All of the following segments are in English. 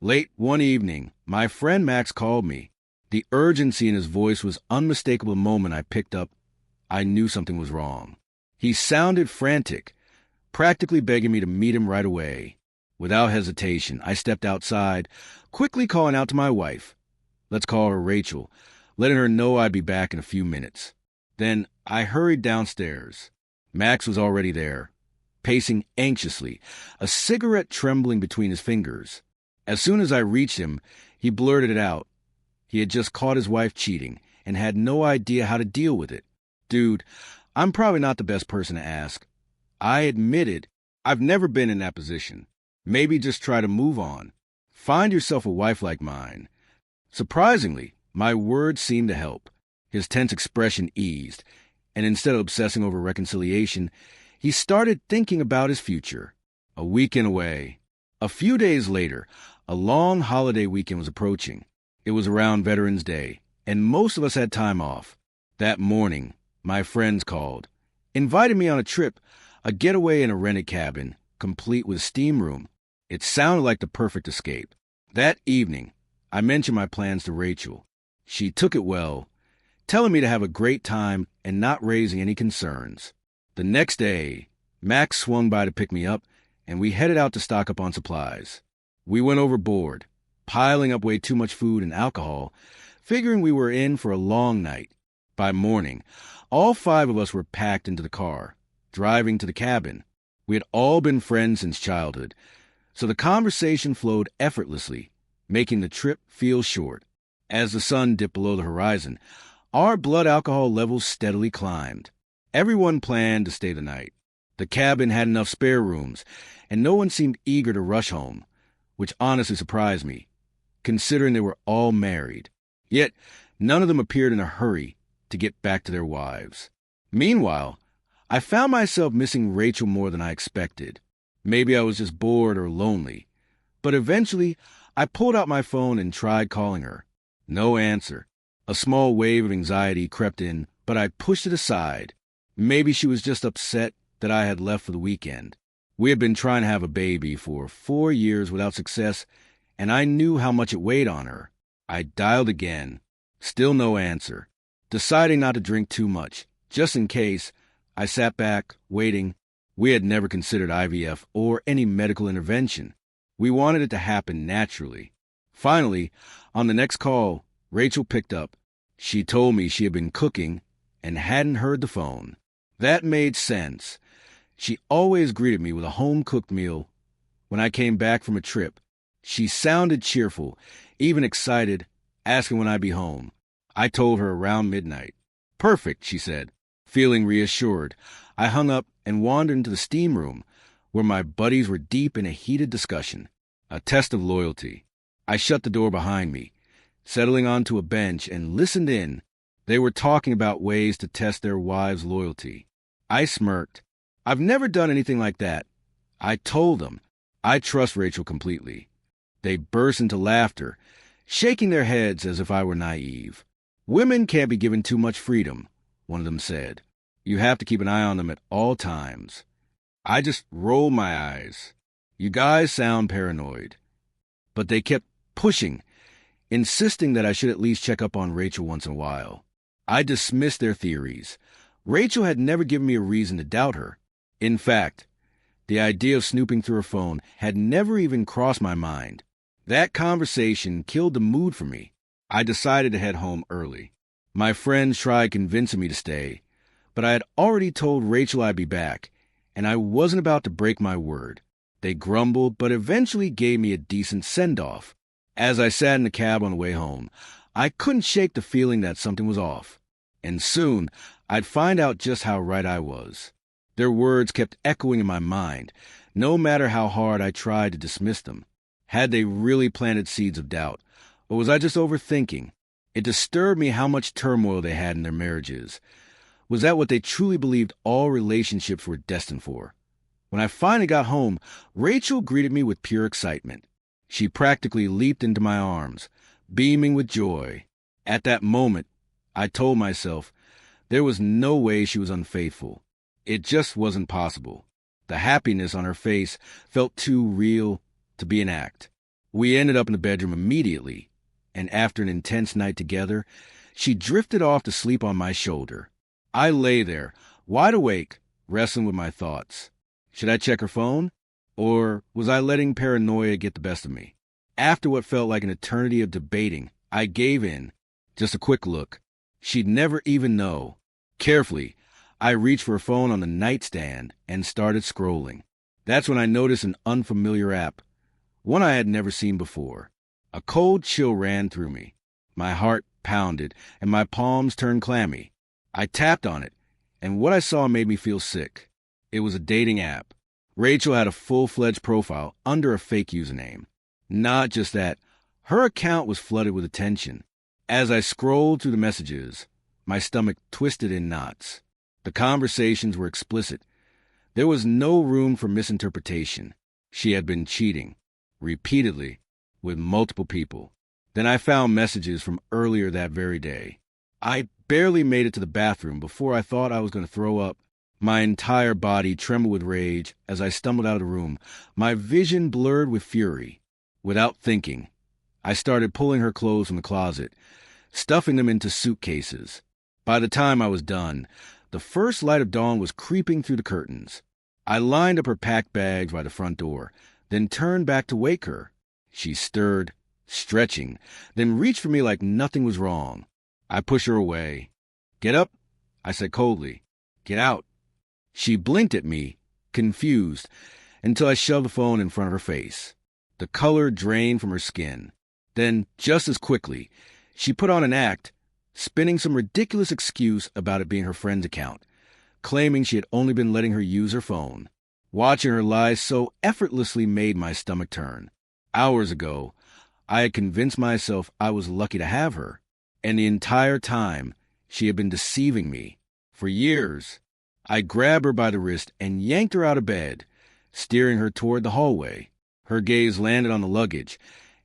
Late one evening, my friend Max called me. The urgency in his voice was unmistakable. The moment I picked up, I knew something was wrong. He sounded frantic, practically begging me to meet him right away. Without hesitation, I stepped outside, quickly calling out to my wife. Let's call her Rachel, letting her know I'd be back in a few minutes. Then I hurried downstairs. Max was already there, pacing anxiously, a cigarette trembling between his fingers. As soon as I reached him, he blurted it out. He had just caught his wife cheating and had no idea how to deal with it. Dude, I'm probably not the best person to ask. I admitted I've never been in that position. Maybe just try to move on. Find yourself a wife like mine. Surprisingly, my words seemed to help. His tense expression eased, and instead of obsessing over reconciliation, he started thinking about his future. A weekend away. A few days later, a long holiday weekend was approaching. It was around Veterans Day, and most of us had time off. That morning, my friends called, invited me on a trip, a getaway in a rented cabin, complete with steam room. It sounded like the perfect escape. That evening, I mentioned my plans to Rachel. She took it well, telling me to have a great time and not raising any concerns. The next day, Max swung by to pick me up, and we headed out to stock up on supplies. We went overboard, piling up way too much food and alcohol, figuring we were in for a long night. By morning, all 5 of us were packed into the car, driving to the cabin. We had all been friends since childhood, so the conversation flowed effortlessly, making the trip feel short. As the sun dipped below the horizon, our blood alcohol levels steadily climbed. Everyone planned to stay the night. The cabin had enough spare rooms, and no one seemed eager to rush home, which honestly surprised me, considering they were all married. Yet, none of them appeared in a hurry to get back to their wives. Meanwhile, I found myself missing Rachel more than I expected. Maybe I was just bored or lonely. But eventually, I pulled out my phone and tried calling her. No answer. A small wave of anxiety crept in, but I pushed it aside. Maybe she was just upset that I had left for the weekend. We had been trying to have a baby for 4 years without success, and I knew how much it weighed on her. I dialed again. Still no answer. Deciding not to drink too much, just in case, I sat back, waiting. We had never considered IVF or any medical intervention. We wanted it to happen naturally. Finally, on the next call, Rachel picked up. She told me she had been cooking and hadn't heard the phone. That made sense. She always greeted me with a home-cooked meal. When I came back from a trip, she sounded cheerful, even excited, asking when I'd be home. I told her around midnight. Perfect, she said. Feeling reassured, I hung up and wandered into the steam room, where my buddies were deep in a heated discussion, a test of loyalty. I shut the door behind me, settling onto a bench, and listened in. They were talking about ways to test their wives' loyalty. I smirked. I've never done anything like that. I told them I trust Rachel completely. They burst into laughter, shaking their heads as if I were naive. Women can't be given too much freedom, one of them said. You have to keep an eye on them at all times. I just rolled my eyes. You guys sound paranoid. But they kept pushing, insisting that I should at least check up on Rachel once in a while. I dismissed their theories. Rachel had never given me a reason to doubt her. In fact, the idea of snooping through her phone had never even crossed my mind. That conversation killed the mood for me. I decided to head home early. My friends tried convincing me to stay, but I had already told Rachel I'd be back, and I wasn't about to break my word. They grumbled, but eventually gave me a decent send-off. As I sat in the cab on the way home, I couldn't shake the feeling that something was off. And soon, I'd find out just how right I was. Their words kept echoing in my mind, no matter how hard I tried to dismiss them. Had they really planted seeds of doubt, or was I just overthinking? It disturbed me how much turmoil they had in their marriages. Was that what they truly believed all relationships were destined for? When I finally got home, Rachel greeted me with pure excitement. She practically leaped into my arms, beaming with joy. At that moment, I told myself there was no way she was unfaithful. It just wasn't possible. The happiness on her face felt too real to be an act. We ended up in the bedroom immediately, and after an intense night together, she drifted off to sleep on my shoulder. I lay there, wide awake, wrestling with my thoughts. Should I check her phone? Or was I letting paranoia get the best of me? After what felt like an eternity of debating, I gave in. Just a quick look. She'd never even know. Carefully, I reached for her phone on the nightstand and started scrolling. That's when I noticed an unfamiliar app, one I had never seen before. A cold chill ran through me. My heart pounded and my palms turned clammy. I tapped on it, and what I saw made me feel sick. It was a dating app. Rachel had a full-fledged profile under a fake username. Not just that, her account was flooded with attention. As I scrolled through the messages, my stomach twisted in knots. The conversations were explicit. There was no room for misinterpretation. She had been cheating, repeatedly, with multiple people. Then I found messages from earlier that very day. I barely made it to the bathroom before I thought I was going to throw up. My entire body trembled with rage as I stumbled out of the room, my vision blurred with fury. Without thinking, I started pulling her clothes from the closet, stuffing them into suitcases. By the time I was done, the first light of dawn was creeping through the curtains. I lined up her packed bags by the front door, then turned back to wake her. She stirred, stretching, then reached for me like nothing was wrong. I pushed her away. "Get up," I said coldly. "Get out." She blinked at me, confused, until I shoved the phone in front of her face. The color drained from her skin. Then, just as quickly, she put on an act, spinning some ridiculous excuse about it being her friend's account, claiming she had only been letting her use her phone. Watching her lie so effortlessly made my stomach turn. Hours ago, I had convinced myself I was lucky to have her, and the entire time, she had been deceiving me. For years, I grabbed her by the wrist and yanked her out of bed, steering her toward the hallway. Her gaze landed on the luggage,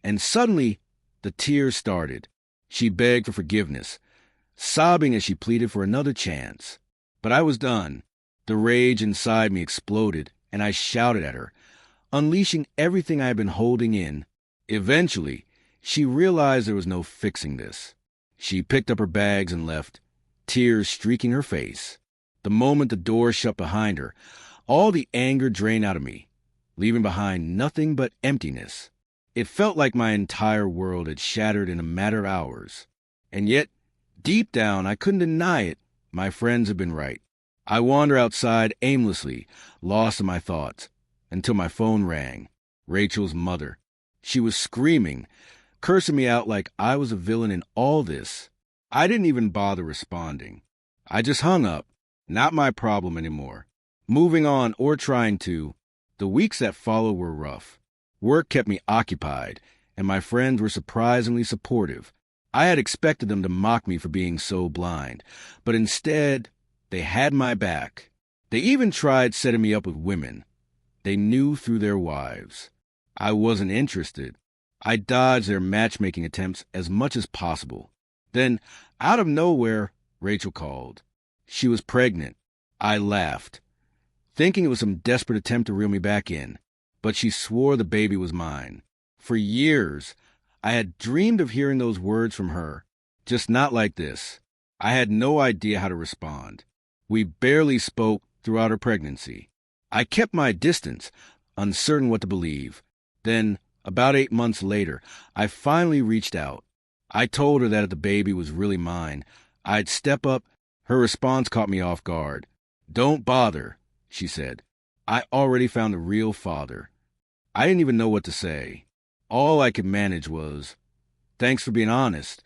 and suddenly, the tears started. She begged for forgiveness, sobbing as she pleaded for another chance. But I was done. The rage inside me exploded, and I shouted at her, unleashing everything I had been holding in. Eventually, she realized there was no fixing this. She picked up her bags and left, tears streaking her face. The moment the door shut behind her, all the anger drained out of me, leaving behind nothing but emptiness. It felt like my entire world had shattered in a matter of hours. And yet, deep down, I couldn't deny it. My friends had been right. I wandered outside aimlessly, lost in my thoughts, until my phone rang. Rachel's mother. She was screaming, cursing me out like I was a villain in all this. I didn't even bother responding. I just hung up. Not my problem anymore. Moving on or trying to. The weeks that followed were rough. Work kept me occupied, and my friends were surprisingly supportive. I had expected them to mock me for being so blind, but instead, they had my back. They even tried setting me up with women they knew through their wives. I wasn't interested. I dodged their matchmaking attempts as much as possible. Then, out of nowhere, Rachel called. She was pregnant. I laughed, thinking it was some desperate attempt to reel me back in, but she swore the baby was mine. For years, I had dreamed of hearing those words from her, just not like this. I had no idea how to respond. We barely spoke throughout her pregnancy. I kept my distance, uncertain what to believe. Then, about 8 months later, I finally reached out. I told her that if the baby was really mine, I'd step up. Her response caught me off guard. "Don't bother," she said. "I already found a real father." I didn't even know what to say. All I could manage was, "Thanks for being honest."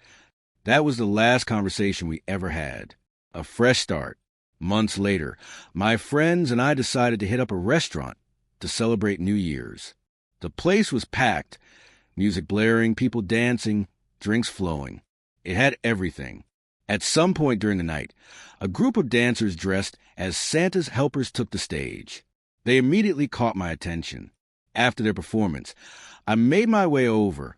That was the last conversation we ever had. A fresh start. Months later, my friends and I decided to hit up a restaurant to celebrate New Year's. The place was packed, music blaring, people dancing, drinks flowing. It had everything. At some point during the night, a group of dancers dressed as Santa's helpers took the stage. They immediately caught my attention. After their performance, I made my way over,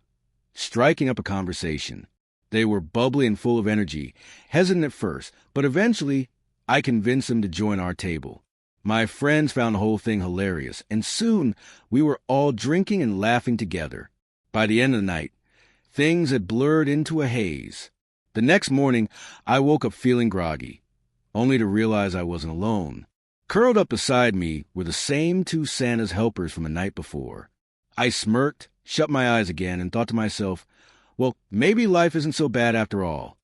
striking up a conversation. They were bubbly and full of energy, hesitant at first, but eventually I convinced them to join our table. My friends found the whole thing hilarious, and soon we were all drinking and laughing together. By the end of the night, things had blurred into a haze. The next morning, I woke up feeling groggy, only to realize I wasn't alone. Curled up beside me were the same two Santa's helpers from the night before. I smirked, shut my eyes again, and thought to myself, well, maybe life isn't so bad after all.